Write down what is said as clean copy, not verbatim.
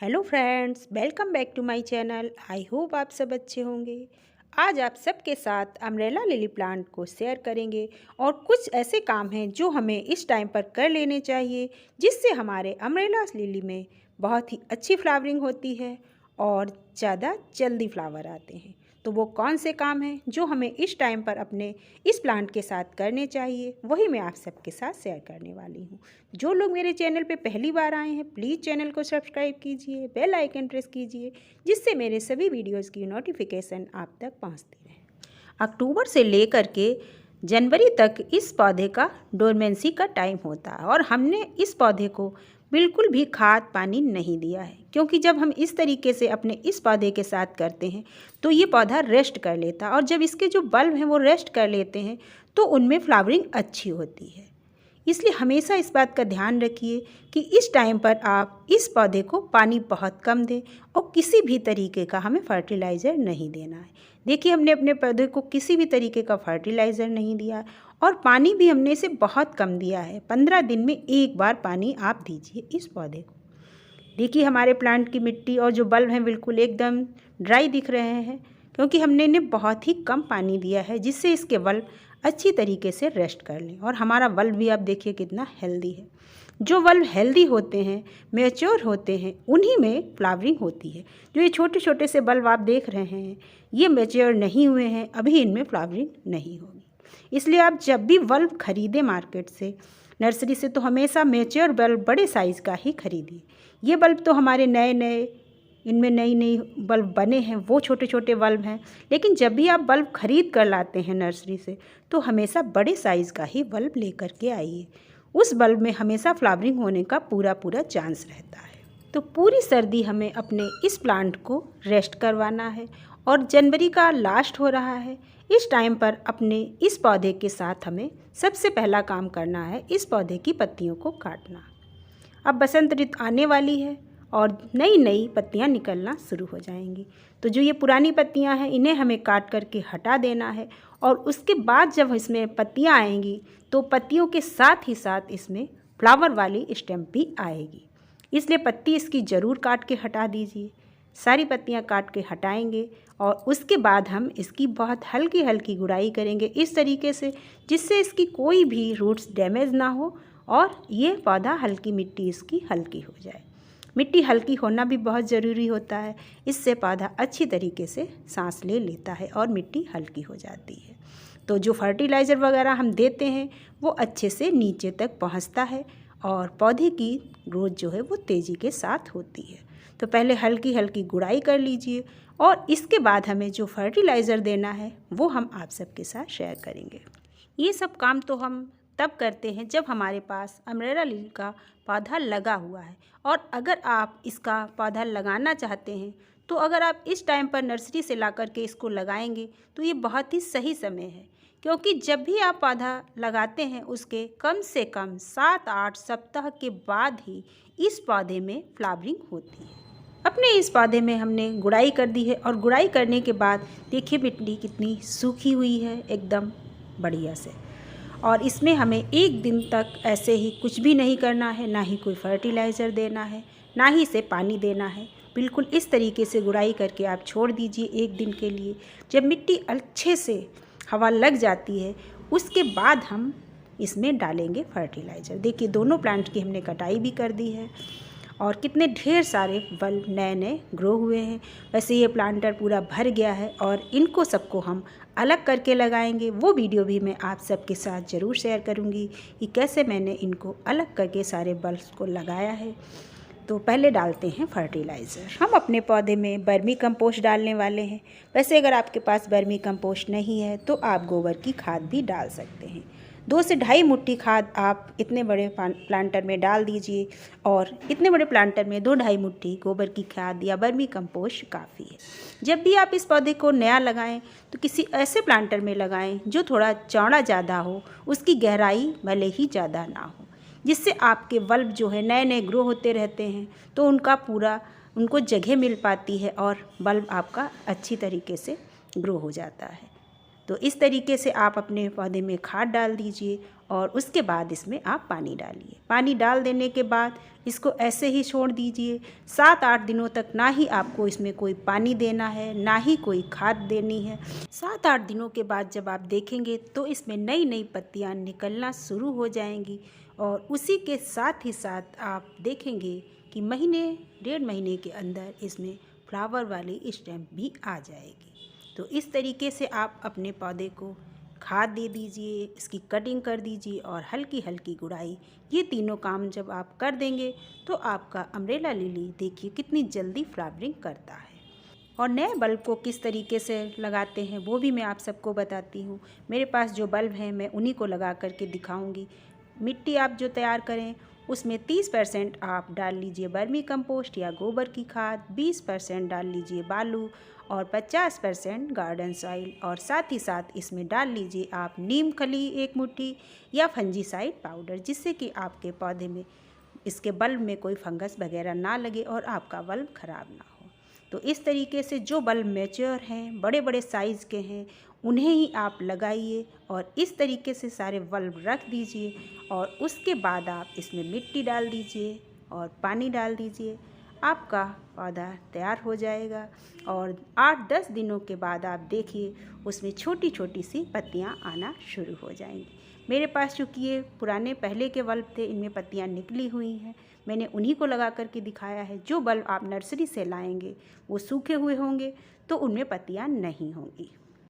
Hello friends, welcome back to my channel. I hope आप सब अच्छे होंगे। आज आप सबके साथ अम्ब्रेला लिली प्लांट को शेयर करेंगे और कुछ ऐसे काम हैं जो हमें इस टाइम पर कर लेने चाहिए जिससे हमारे अम्ब्रेला लिली में बहुत ही अच्छी फ्लावरिंग होती है और ज़्यादा जल्दी फ्लावर आते हैं। तो वो कौन से काम हैं जो हमें इस टाइम पर अपने इस प्लांट के साथ करने चाहिए, वही मैं आप सबके साथ शेयर करने वाली हूँ। जो लोग मेरे चैनल पे पहली बार आए हैं, प्लीज़ चैनल को सब्सक्राइब कीजिए, बेल आइकन प्रेस कीजिए, जिससे मेरे सभी वीडियोस की नोटिफिकेशन आप तक पहुँचती रहे। अक्टूबर से लेकर के जनवरी तक इस पौधे का डोरमेंसी का टाइम होता है और हमने इस पौधे को बिल्कुल भी खाद पानी नहीं दिया है, क्योंकि जब हम इस तरीके से अपने इस पौधे के साथ करते हैं तो ये पौधा रेस्ट कर लेता है और जब इसके जो बल्ब हैं वो रेस्ट कर लेते हैं तो उनमें फ्लावरिंग अच्छी होती है। इसलिए हमेशा इस बात का ध्यान रखिए कि इस टाइम पर आप इस पौधे को पानी बहुत कम दें और किसी भी तरीके का हमें फर्टिलाइज़र नहीं देना है। देखिए, हमने अपने पौधे को किसी भी तरीके का फर्टिलाइज़र नहीं दिया और पानी भी हमने इसे बहुत कम दिया है। 15 दिन में एक बार पानी आप दीजिए इस पौधे को। देखिए, हमारे प्लांट की मिट्टी और जो बल्ब हैं बिल्कुल एकदम ड्राई दिख रहे हैं, क्योंकि हमने इन्हें बहुत ही कम पानी दिया है जिससे इसके बल्ब अच्छी तरीके से रेस्ट कर लें। और हमारा बल्ब भी आप देखिए कितना हेल्दी है। जो बल्ब हेल्दी होते हैं, मैच्योर होते हैं, उन्हीं में फ्लावरिंग होती है। जो ये छोटे छोटे से बल्ब आप देख रहे हैं, ये मैच्योर नहीं हुए हैं, अभी इनमें फ्लावरिंग नहीं होगी। इसलिए आप जब भी बल्ब खरीदें मार्केट से, नर्सरी से, तो हमेशा मैच्योर बल्ब बड़े साइज़ का ही खरीदिए। ये बल्ब तो हमारे नए नए इनमें नई नई बल्ब बने हैं, वो छोटे छोटे बल्ब हैं। लेकिन जब भी आप बल्ब खरीद कर लाते हैं नर्सरी से, तो हमेशा बड़े साइज़ का ही बल्ब लेकर के आइए। उस बल्ब में हमेशा फ्लावरिंग होने का पूरा चांस रहता है। तो पूरी सर्दी हमें अपने इस प्लांट को रेस्ट करवाना है और जनवरी का लास्ट हो रहा है। इस टाइम पर अपने इस पौधे के साथ हमें सबसे पहला काम करना है इस पौधे की पत्तियों को काटना। अब बसंत ऋतु आने वाली है और नई नई पत्तियां निकलना शुरू हो जाएंगी। तो जो ये पुरानी पत्तियां हैं, इन्हें हमें काट करके हटा देना है और उसके बाद जब इसमें पत्तियां आएंगी तो पत्तियों के साथ ही साथ इसमें फ्लावर वाली स्टेम भी आएगी। इसलिए पत्ती इसकी ज़रूर काट के हटा दीजिए। सारी पत्तियां काट के हटाएंगे और उसके बाद हम इसकी बहुत हल्की हल्की गुड़ाई करेंगे इस तरीके से, जिससे इसकी कोई भी रूट्स डैमेज ना हो और ये पौधा हल्की मिट्टी इसकी हल्की हो जाए। मिट्टी हल्की होना भी बहुत ज़रूरी होता है, इससे पौधा अच्छी तरीके से सांस ले लेता है और मिट्टी हल्की हो जाती है। तो जो फर्टिलाइज़र वगैरह हम देते हैं वो अच्छे से नीचे तक पहुंचता है और पौधे की ग्रोथ जो है वो तेज़ी के साथ होती है। तो पहले हल्की हल्की गुड़ाई कर लीजिए और इसके बाद हमें जो फर्टिलाइज़र देना है वो हम आप सबके साथ शेयर करेंगे। ये सब काम तो हम तब करते हैं जब हमारे पास अम्ब्रेला लिली का पौधा लगा हुआ है। और अगर आप इसका पौधा लगाना चाहते हैं तो अगर आप इस टाइम पर नर्सरी से ला कर के इसको लगाएंगे तो ये बहुत ही सही समय है, क्योंकि जब भी आप पौधा लगाते हैं उसके कम से कम 7-8 सप्ताह के बाद ही इस पौधे में फ्लावरिंग होती है। अपने इस पौधे में हमने गुड़ाई कर दी है और गुड़ाई करने के बाद देखिए मिट्टी कितनी सूखी हुई है एकदम बढ़िया से। और इसमें हमें एक दिन तक ऐसे ही कुछ भी नहीं करना है, ना ही कोई फर्टिलाइज़र देना है, ना ही इसे पानी देना है। बिल्कुल इस तरीके से गुड़ाई करके आप छोड़ दीजिए एक दिन के लिए। जब मिट्टी अच्छे से हवा लग जाती है उसके बाद हम इसमें डालेंगे फर्टिलाइज़र। देखिए, दोनों प्लांट की हमने कटाई भी कर दी है और कितने ढेर सारे बल्ब नए नए ग्रो हुए हैं। वैसे ये प्लांटर पूरा भर गया है और इनको सबको हम अलग करके लगाएंगे। वो वीडियो भी मैं आप सबके साथ ज़रूर शेयर करूंगी कि कैसे मैंने इनको अलग करके सारे बल्ब्स को लगाया है। तो पहले डालते हैं फर्टिलाइज़र। हम अपने पौधे में वर्मी कंपोस्ट डालने वाले हैं। वैसे अगर आपके पास वर्मी कंपोस्ट नहीं है तो आप गोबर की खाद भी डाल सकते हैं। 2 से ढाई मुट्ठी खाद आप इतने बड़े प्लांटर में डाल दीजिए और इतने बड़े प्लांटर में 2-2.5 मुट्ठी गोबर की खाद या वर्मी कंपोस्ट काफ़ी है। जब भी आप इस पौधे को नया लगाएं तो किसी ऐसे प्लांटर में लगाएं जो थोड़ा चौड़ा ज़्यादा हो, उसकी गहराई भले ही ज़्यादा ना हो, जिससे आपके बल्ब जो है नए नए ग्रो होते रहते हैं तो उनको जगह मिल पाती है और बल्ब आपका अच्छी तरीके से ग्रो हो जाता है। तो इस तरीके से आप अपने पौधे में खाद डाल दीजिए और उसके बाद इसमें आप पानी डालिए। पानी डाल देने के बाद इसको ऐसे ही छोड़ दीजिए। 7-8 दिनों तक ना ही आपको इसमें कोई पानी देना है, ना ही कोई खाद देनी है। 7-8 दिनों के बाद जब आप देखेंगे तो इसमें नई नई पत्तियां निकलना शुरू हो जाएंगी और उसी के साथ ही साथ आप देखेंगे कि महीने 1.5 महीने के अंदर इसमें फ्लावर वाली स्टेम भी आ जाएगी। तो इस तरीके से आप अपने पौधे को खाद दे दीजिए, इसकी कटिंग कर दीजिए और हल्की हल्की गुड़ाई, ये तीनों काम जब आप कर देंगे तो आपका अम्ब्रेला लिली देखिए कितनी जल्दी फ्लावरिंग करता है। और नए बल्ब को किस तरीके से लगाते हैं वो भी मैं आप सबको बताती हूँ। मेरे पास जो बल्ब हैं मैं उन्हीं को लगा करके दिखाऊंगी। मिट्टी आप जो तैयार करें उसमें 30% आप डाल लीजिए वर्मी कंपोस्ट या गोबर की खाद, 20% डाल लीजिए बालू और 50% गार्डन सॉइल, और साथ ही साथ इसमें डाल लीजिए आप नीम खली 1 मुट्ठी या फंजीसाइड पाउडर, जिससे कि आपके पौधे में इसके बल्ब में कोई फंगस वगैरह ना लगे और आपका बल्ब ख़राब ना हो। तो इस तरीके से जो बल्ब मैच्योर हैं, बड़े बड़े साइज़ के हैं, उन्हें ही आप लगाइए और इस तरीके से सारे बल्ब रख दीजिए और उसके बाद आप इसमें मिट्टी डाल दीजिए और पानी डाल दीजिए। आपका पौधा तैयार हो जाएगा और 8-10 दिनों के बाद आप देखिए उसमें छोटी छोटी सी पत्तियां आना शुरू हो जाएंगी। मेरे पास चूँकि ये पुराने पहले के बल्ब थे, इनमें पत्तियां निकली हुई हैं, मैंने उन्हीं को लगा करके दिखाया है। जो बल्ब आप नर्सरी से लाएंगे वो सूखे हुए होंगे तो उनमें पत्तियां नहीं होंगी।